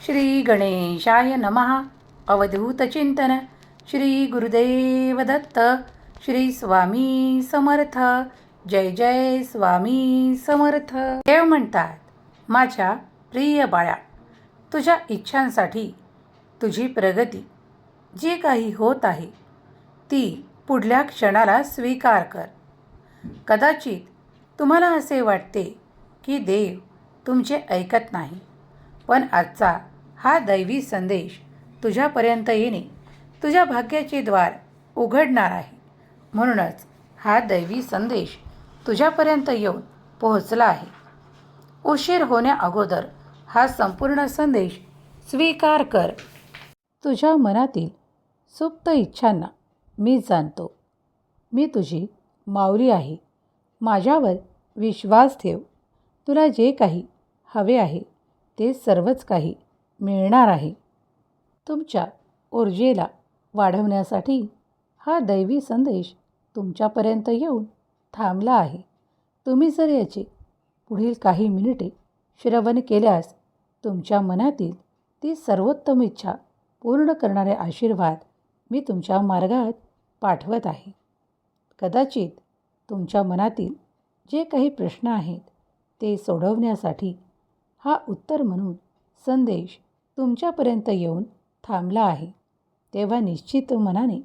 श्री गणेशाय नमः. अवधूत चिंतन. श्री गुरुदेव दत्त. श्री स्वामी समर्थ. जय जय स्वामी समर्थ. देव म्हणतात, माझ्या प्रिय बाळा, तुझ्या इच्छांसाठी तुझी प्रगती जी काही होत आहे ती पुढल्या क्षणाला स्वीकार कर. कदाचित तुम्हाला असे वाटते की देव तुमचे ऐकत नाही, पण आजचा हा दैवी संदेश तुझ्यापर्यंत येणे तुझ्या भाग्याचे द्वार उघडणार आहे. म्हणूनच हा दैवी संदेश तुझ्यापर्यंत येऊन पोहोचला आहे. उशीर होण्या अगोदर हा संपूर्ण संदेश स्वीकार कर. तुझ्या मनातील सुप्त इच्छांना मी जाणतो. मी तुझी माऊली आहे. माझ्यावर विश्वास ठेव. तुला जे काही हवे आहे ते सर्वच काही मिळणार आहे. तुमच्या ऊर्जेला वाढवण्यासाठी हा दैवी संदेश तुमच्यापर्यंत येऊन थांबला आहे. तुम्ही जर याचे पुढील काही मिनिटे श्रवण केल्यास तुमच्या मनातील ती सर्वोत्तम इच्छा पूर्ण करणारे आशीर्वाद मी तुमच्या मार्गात पाठवत आहे. कदाचित तुमच्या मनातील जे काही प्रश्न आहेत ते सोडवण्यासाठी हा उत्तर म्हणून संदेश तुमच्यापर्यंत येऊन थांबला आहे. तेव्हा निश्चित मनाने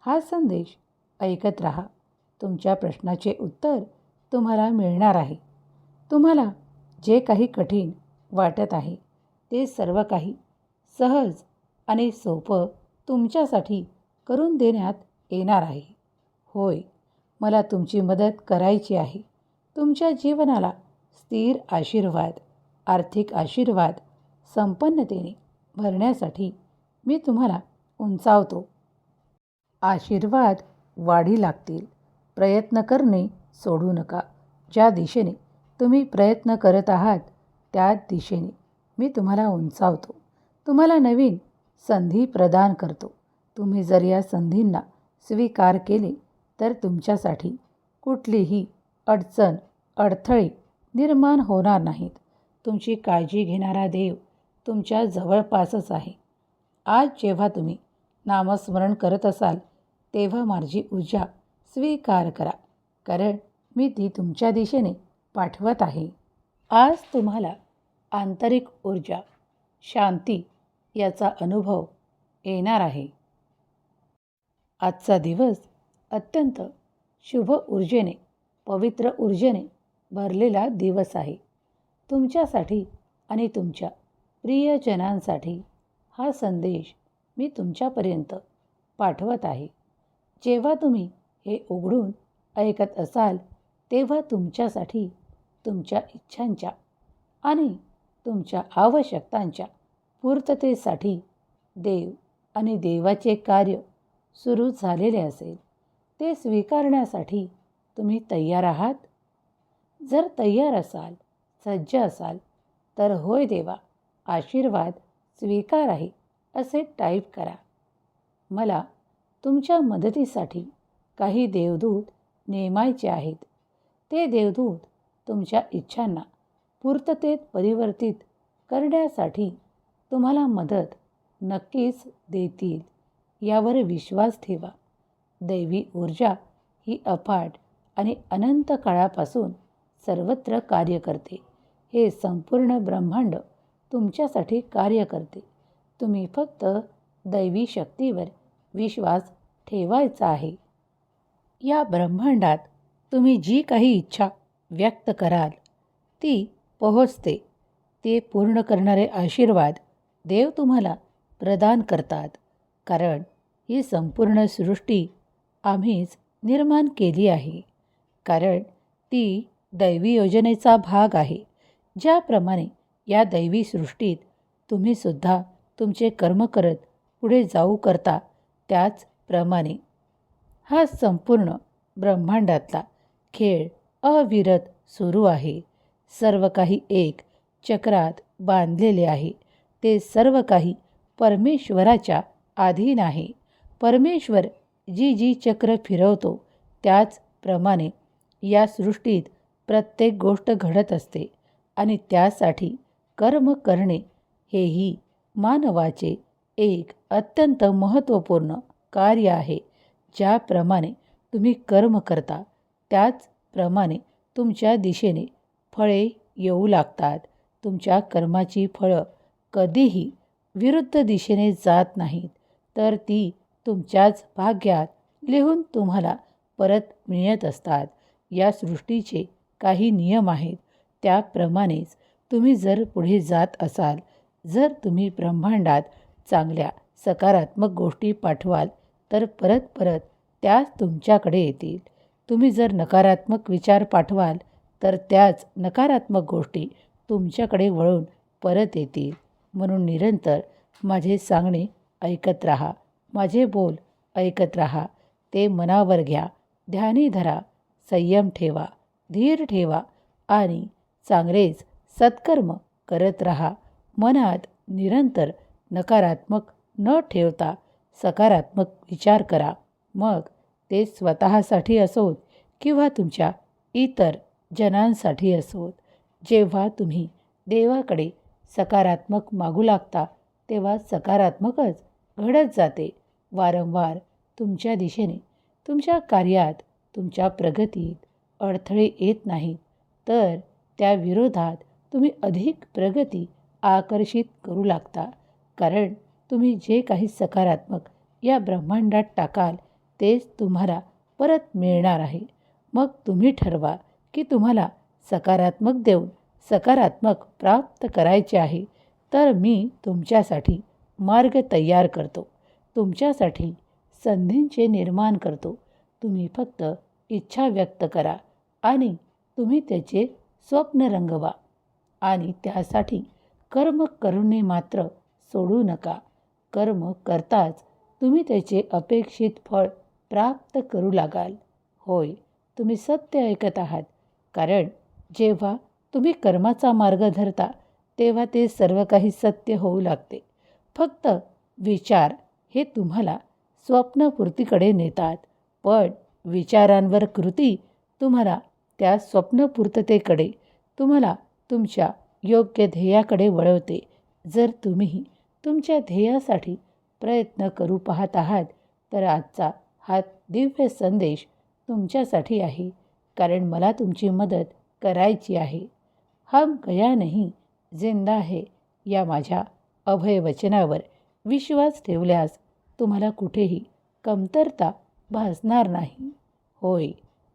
हा संदेश ऐकत राहा. तुमच्या प्रश्नाचे उत्तर तुम्हाला मिळणार आहे. तुम्हाला जे काही कठीण वाटत आहे ते सर्व काही सहज आणि सोपं तुमच्यासाठी करून देण्यात येणार आहे. होय, मला तुमची मदत करायची आहे. तुमच्या जीवनाला स्थिर आशीर्वाद, आर्थिक आशीर्वाद, संपन्नतेने भरण्यासाठी मी तुम्हाला उंचावतो. आशीर्वाद वाढी लागतील. प्रयत्न करणे सोडू नका. ज्या दिशेने तुम्ही प्रयत्न करत आहात त्या दिशेने मी तुम्हाला उंचावतो. तुम्हाला नवीन संधी प्रदान करतो. तुम्ही जर या संधींना स्वीकार केले तर तुमच्यासाठी कुठलीही अडचण, अडथळे निर्माण होणार नाहीत. तुमची काळजी घेणारा देव तुमच्या जवळपासच आहे. आज जेव्हा तुम्ही नामस्मरण करत असाल तेव्हा माझी ऊर्जा स्वीकार करा, कारण मी ती तुमच्या दिशेने पाठवत आहे. आज तुम्हाला आंतरिक ऊर्जा, शांती याचा अनुभव येणार आहे. आजचा दिवस अत्यंत शुभ ऊर्जेने, पवित्र ऊर्जेने भरलेला दिवस आहे. तुमच्यासाठी आणि तुमच्या प्रियजनांसाठी हा संदेश मी तुमच्यापर्यंत पाठवत आहे. जेव्हा तुम्ही हे उघडून ऐकत असाल तेव्हा तुमच्यासाठी, तुमच्या इच्छांच्या आणि तुमच्या आवश्यकतांच्या पूर्ततेसाठी देव आणि देवाचे कार्य सुरू झालेले असेल. ते स्वीकारण्यासाठी तुम्ही तयार आहात? जर तयार असाल, सज्ज असाल तर होय देवा, आशीर्वाद स्वीकार आहे असे टाईप करा. मला तुमच्या मदतीसाठी काही देवदूत नेमायचे आहेत. ते देवदूत तुमच्या इच्छांना पूर्ततेत परिवर्तित करण्यासाठी तुम्हाला मदत नक्कीच देतील, यावर विश्वास ठेवा. दैवी ऊर्जा ही अफाट आणि अनंत काळापासून सर्वत्र कार्य करते. हे संपूर्ण ब्रह्मांड तुमच्यासाठी कार्य करते. तुम्ही फक्त दैवी शक्तीवर विश्वास ठेवायचा आहे. या ब्रह्मांडात तुम्ही जी काही इच्छा व्यक्त कराल ती पोहोचते. ते पूर्ण करणारे आशीर्वाद देव तुम्हाला प्रदान करतात, कारण ही संपूर्ण सृष्टी आम्हीच निर्माण केली आहे. कारण ती दैवी योजनेचा भाग आहे. ज्याप्रमाणे या दैवी सृष्टीत तुम्ही सुद्धा तुमचे कर्म करत पुढे जाऊ करता, त्याचप्रमाणे हा संपूर्ण ब्रह्मांडातला खेळ अविरत सुरू आहे. सर्व काही एक चक्रात बांधलेले आहे. ते सर्व काही परमेश्वराच्या अधीन आहे. परमेश्वर जी जी चक्र फिरवतो त्याचप्रमाणे या सृष्टीत प्रत्येक गोष्ट घडत असते आणि त्यासाठी कर्म करणे हेही मानवाचे एक अत्यंत महत्त्वपूर्ण कार्य आहे. ज्याप्रमाणे तुम्ही कर्म करता त्याचप्रमाणे तुमच्या दिशेने फळे येऊ लागतात. तुमच्या कर्माची फळं कधीही विरुद्ध दिशेने जात नाहीत, तर ती तुमच्याच भाग्यात लिहून तुम्हाला परत मिळत असतात. या सृष्टीचे काही नियम आहेत. त्याप्रमाणेच तुम्ही जर पुढे जात असाल, जर तुम्ही ब्रह्मांडात चांगल्या सकारात्मक गोष्टी पाठवाल तर परत परत त्याच तुमच्याकडे येतील. तुम्ही जर नकारात्मक विचार पाठवाल तर त्याच नकारात्मक गोष्टी तुमच्याकडे वळून परत येतील. म्हणून निरंतर माझे सांगणे ऐकत राहा, माझे बोल ऐकत राहा. ते मनावर घ्या, ध्यानी धरा, संयम ठेवा, धीर ठेवा आणि चांगलेच सत्कर्म करत राहा. मनात निरंतर नकारात्मक न ठेवता सकारात्मक विचार करा. मग ते स्वतःसाठी असोत किंवा तुमच्या इतर जनांसाठी असोत. जेव्हा तुम्ही देवाकडे सकारात्मक मागू लागता तेव्हा सकारात्मकच घडत जाते. वारंवार तुमच्या दिशेने, तुमच्या कार्यात, तुमच्या प्रगतीत अडथळे येत नाहीत, तर त्या विरोधात तुम्ही अधिक प्रगती आकर्षित करू लागता. कारण तुम्ही जे काही सकारात्मक या ब्रह्मांडात टाकाल तेच तुम्हाला परत मिळणार आहे. मग तुम्ही ठरवा की तुम्हाला सकारात्मक देऊन सकारात्मक प्राप्त करायचे आहे. तर मी तुमच्यासाठी मार्ग तयार करतो, तुमच्यासाठी संधींचे निर्माण करतो. तुम्ही फक्त इच्छा व्यक्त करा आणि तुम्ही त्याचे स्वप्न रंगवा. आणि त्यासाठी कर्म करणे मात्र सोडू नका. कर्म करताच तुम्ही त्याचे अपेक्षित फळ प्राप्त करू लागाल. होय, तुम्ही सत्य ऐकत आहात. कारण जेव्हा तुम्ही कर्माचा मार्ग धरता तेव्हा ते सर्व काही सत्य होऊ लागते. फक्त विचार हे तुम्हाला स्वप्नपूर्तीकडे नेतात, पण विचारांवर कृती तुम्हाला त्या स्वप्नपूर्ततेकडे, तुम्हाला तुमच्या योग्य ध्येयाकडे वळवते. जर तुम्ही तुमच्या ध्येयासाठी प्रयत्न करू पाहत आहात तर आजचा हा दिव्य संदेश तुमच्यासाठी आहे. कारण मला तुमची मदत करायची आहे. हम गया नहीं जिंदा है या माझ्या अभय वचनावर विश्वास ठेवल्यास तुम्हाला कुठेही कमतरता भासणार नाही. होय,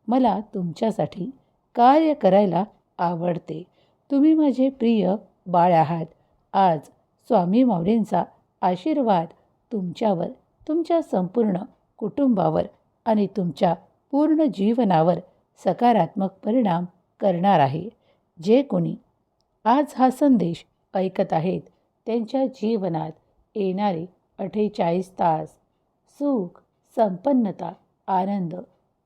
मला तुमच्यासाठी कार्य करायला आवडते. तुम्ही माझे प्रिय बाळ आहात. आज स्वामी माऊलींचा आशीर्वाद तुमच्यावर, तुमच्या संपूर्ण कुटुंबावर आणि तुमच्या पूर्ण जीवनावर सकारात्मक परिणाम करणार आहे. जे कोणी आज हा संदेश ऐकत आहेत त्यांच्या जीवनात येणारे 48 तास सुख, संपन्नता, आनंद,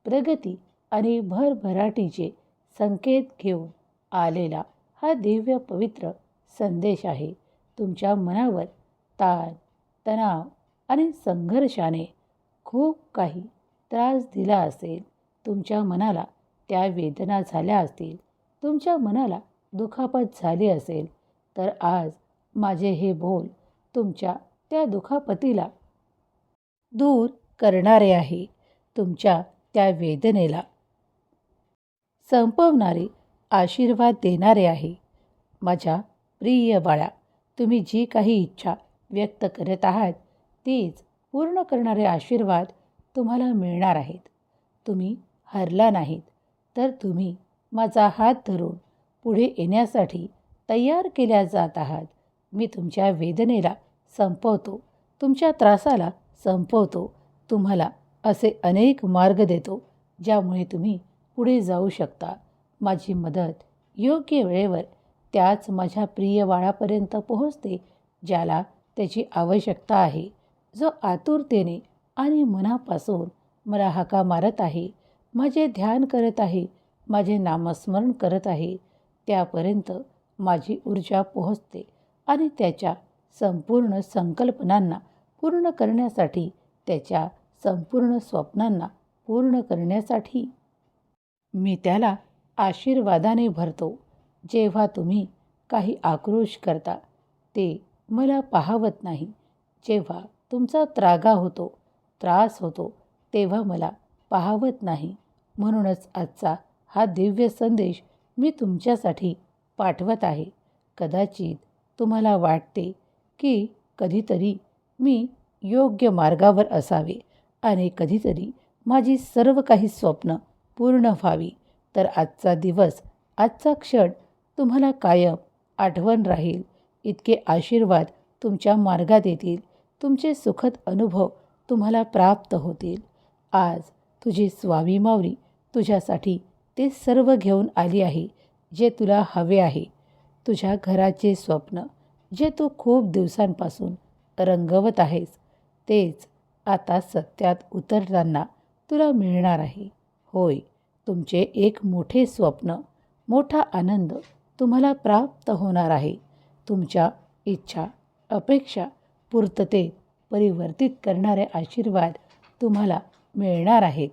प्रगती आणि भरभराटीचे संकेत घेऊन आलेला हा दिव्य पवित्र संदेश आहे. तुमच्या मनावर ताण, तणाव आणि संघर्षाने खूप काही त्रास दिला असेल, तुमच्या मनाला त्या वेदना झाल्या असतील, तुमच्या मनाला दुखापत झाली असेल, तर आज माझे हे बोल तुमच्या त्या दुखापतीला दूर करणारे आहे. तुमच्या त्या वेदनेला संपवणारे, आशीर्वाद देणारे आहे. माझ्या प्रिय बाळा, तुम्ही जी काही इच्छा व्यक्त करत आहात तीच पूर्ण करणारे आशीर्वाद तुम्हाला मिळणार आहेत. तुम्ही हरला नाहीत, तर तुम्ही माझा हात धरून पुढे येण्यासाठी तयार केल्या जात आहात. मी तुमच्या वेदनेला संपवतो, तुमच्या त्रासाला संपवतो. तुम्हाला असे अनेक मार्ग देतो ज्यामुळे तुम्ही पुढे जाऊ शकता. माझी मदत योग्य वेळेवर त्याच माझ्या प्रिय बाळापर्यंत पोहोचते ज्याला त्याची आवश्यकता आहे, जो आतुरतेने आणि मनापासून मला हाका मारत आहे, माझे ध्यान करत आहे, माझे नामस्मरण करत आहे. त्यापर्यंत माझी ऊर्जा पोहोचते आणि त्याच्या संपूर्ण संकल्पनांना पूर्ण करण्यासाठी, त्याच्या संपूर्ण स्वप्नांना पूर्ण करण्यासाठी मी त्याला आशीर्वादाने भरतो. जेव्हा तुम्ही काही आक्रोश करता ते मला पाहवत नाही. जेव्हा तुमचा त्रागा होतो, त्रास होतो, तेव्हा मला पाहवत नाही. म्हणूनच आजचा हा दिव्य संदेश मी तुमच्यासाठी पाठवत आहे. कदाचित तुम्हाला वाटते की कधीतरी मी योग्य मार्गावर असावे आणि कधीतरी माझी सर्व काही स्वप्न पूर्ण व्हावी. तर आजचा दिवस, आजचा क्षण तुम्हाला कायम आठवण राहील. इतके आशीर्वाद तुमच्या मार्गात येतील. तुमचे सुखद अनुभव तुम्हाला प्राप्त होतील. आज तुझी स्वामी माऊली तुझ्यासाठी ते सर्व घेऊन आली आहे जे तुला हवे आहे. तुझ्या घराचे स्वप्न जे तू खूप दिवसांपासून रंगवत आहेस, तेच आता सत्यात उतरताना तुला मिळणार आहे. होय, तुमचे एक मोठे स्वप्न, मोठा आनंद तुम्हाला प्राप्त होणार आहे. तुमच्या इच्छा, अपेक्षा पूर्ततेत परिवर्तित करणारे आशीर्वाद तुम्हाला मिळणार आहेत.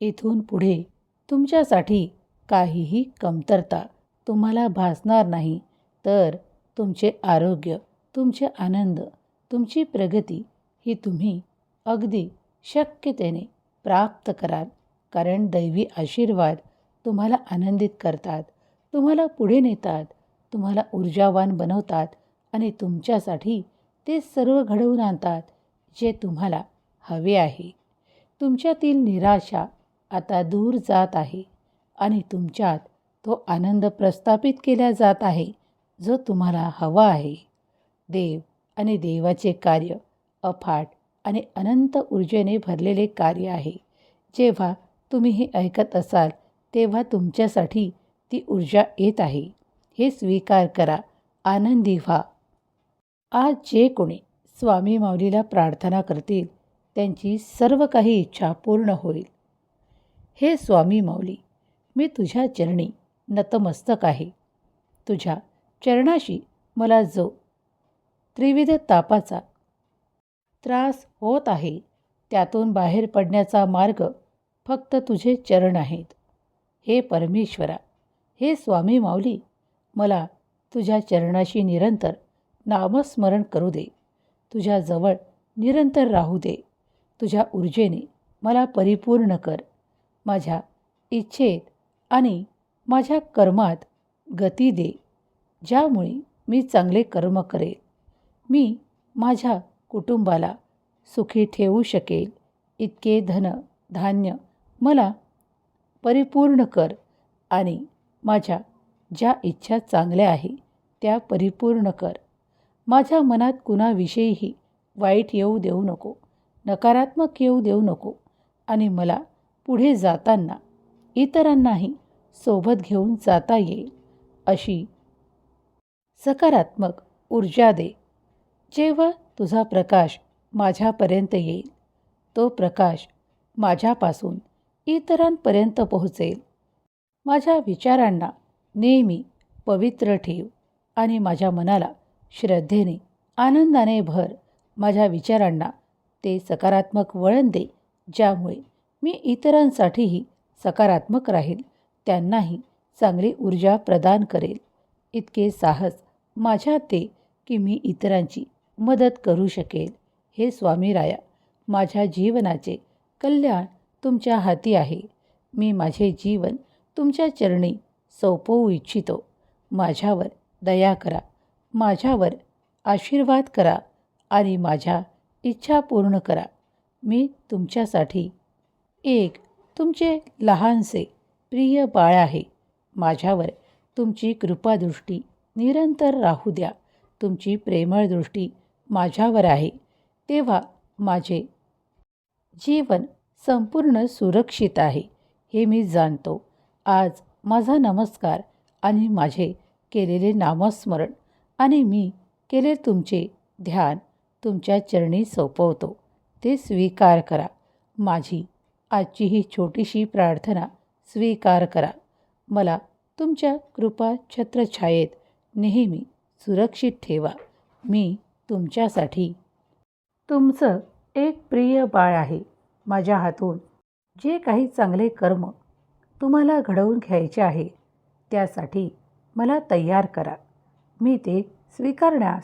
इथून पुढे तुमच्यासाठी काहीही कमतरता तुम्हाला भासणार नाही. तर तुमचे आरोग्य, तुमचे आनंद, तुमची प्रगती ही तुम्ही अगदी शक्यतेने प्राप्त कराल. कारण दैवी आशीर्वाद तुम्हाला आनंदित करतात, तुम्हाला पुढे नेतात, तुम्हाला ऊर्जावान बनवतात आणि तुमच्यासाठी ते सर्व घडवून आणतात जे तुम्हाला हवे आहे. तुमच्यातील निराशा आता दूर जात आहे आणि तुमच्यात तो आनंद प्रस्थापित केला जात आहे जो तुम्हाला हवा आहे. देव आणि देवाचे कार्य अफाट आणि अनंत ऊर्जेने भरलेले कार्य आहे. जेव्हा तुम्ही हे ऐकत असाल तेव्हा तुमच्यासाठी ती ऊर्जा येत आहे. हे स्वीकार करा, आनंदी व्हा. आज जे कोणी स्वामी माऊलीला प्रार्थना करतील त्यांची सर्व काही इच्छा पूर्ण होईल. हे स्वामी माऊली, मी तुझ्या चरणी नतमस्तक आहे. तुझ्या चरणाशी मला जो त्रिविध तापाचा त्रास होत आहे त्यातून बाहेर पडण्याचा मार्ग फक्त तुझे चरण आहेत. हे परमेश्वरा, हे स्वामी माऊली, मला तुझ्या चरणाशी निरंतर नामस्मरण करू दे. तुझ्याजवळ निरंतर राहू दे. तुझ्या ऊर्जेने मला परिपूर्ण कर. माझ्या इच्छेत आणि माझ्या कर्मात गती दे, ज्यामुळे मी चांगले कर्म करेल. मी माझ्या कुटुंबाला सुखी ठेवू शकेल इतके धन धान्य मला परिपूर्ण कर आणि माझ्या ज्या इच्छा चांगल्या आहे त्या परिपूर्ण कर. माझ्या मनात कुणाविषयीही वाईट येऊ देऊ नको, नकारात्मक येऊ देऊ नको आणि मला पुढे जाताना इतरांनाही सोबत घेऊन जाता येईल अशी सकारात्मक ऊर्जा दे. जेव्हा तुझा प्रकाश माझ्यापर्यंत येईल, तो प्रकाश माझ्यापासून इतरांपर्यंत पोहोचेल. माझ्या विचारांना नेहमी पवित्र ठेव आणि माझ्या मनाला श्रद्धेने, आनंदाने भर. माझ्या विचारांना ते सकारात्मक वळण दे, ज्यामुळे मी इतरांसाठीही सकारात्मक राहील, त्यांनाही चांगली ऊर्जा प्रदान करेल. इतके साहस माझ्यात दे की मी इतरांची मदत करू शकेल. हे स्वामीराया, माझ्या जीवनाचे कल्याण तुमच्या हाती आहे. मी माझे जीवन तुमच्या चरणी सोपवू इच्छितो. माझ्यावर दया करा, माझ्यावर आशीर्वाद करा आणि माझ्या इच्छा पूर्ण करा. मी तुमच्यासाठी एक तुमचे लहानसे प्रिय बाळ आहे. माझ्यावर तुमची कृपादृष्टी निरंतर राहू द्या. तुमची प्रेमळ दृष्टी माझ्यावर आहे, तेव्हा माझे जीवन संपूर्ण सुरक्षित आहे हे मी जाणतो. आज माझा नमस्कार आणि माझे केलेले नामस्मरण आणि मी केले तुमचे ध्यान तुमच्या चरणी सोपवतो. ते स्वीकार करा. माझी आजची ही छोटीशी प्रार्थना स्वीकार करा. मला तुमच्या कृपा छत्रछायेत नेहमी सुरक्षित ठेवा. मी तुमच्यासाठी तुमचं एक प्रिय बाळ आहे. माझ्या हातून जे काही चांगले कर्म तुम्हाला घडवून घ्यायचे आहे त्यासाठी मला तयार करा. मी ते स्वीकारण्यास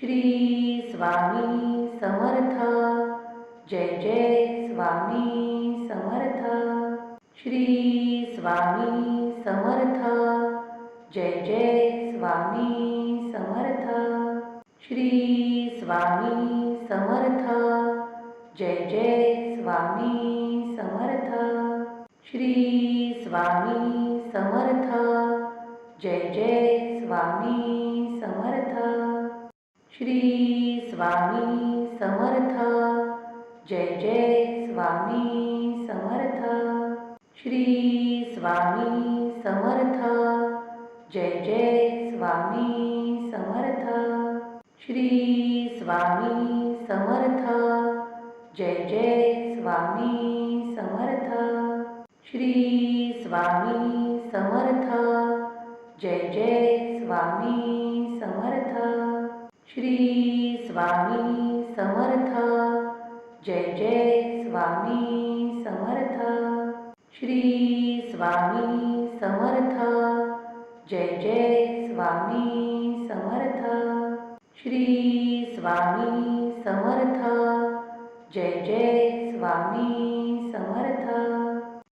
श्री स्वामी समर्थ. जय जय स्वामी समर्थ. श्री स्वामी समर्थ. जय जय स्वामी समर्थ. श्री स्वामी समर्थ. जय जय स्वामी समर्थ. श्री स्वामी समर्थ. जय जय स्वामी समर्थ. श्री स्वामी समर्थ. जय जय स्वामी समर्थ. श्री स्वामी समर्थ. जय जय स्वामी समर्थ. श्री स्वामी समर्थ. जय जय स्वामी समर्थ. श्री स्वामी समर्थ. जय जय स्वामी समर्थ. श्री स्वामी समर्थ. जय जय स्वामी समर्थ. श्री स्वामी समर्थ. जय जय स्वामी समर्थ. श्री स्वामी समर्थ. जय जय स्वामी समर्थ.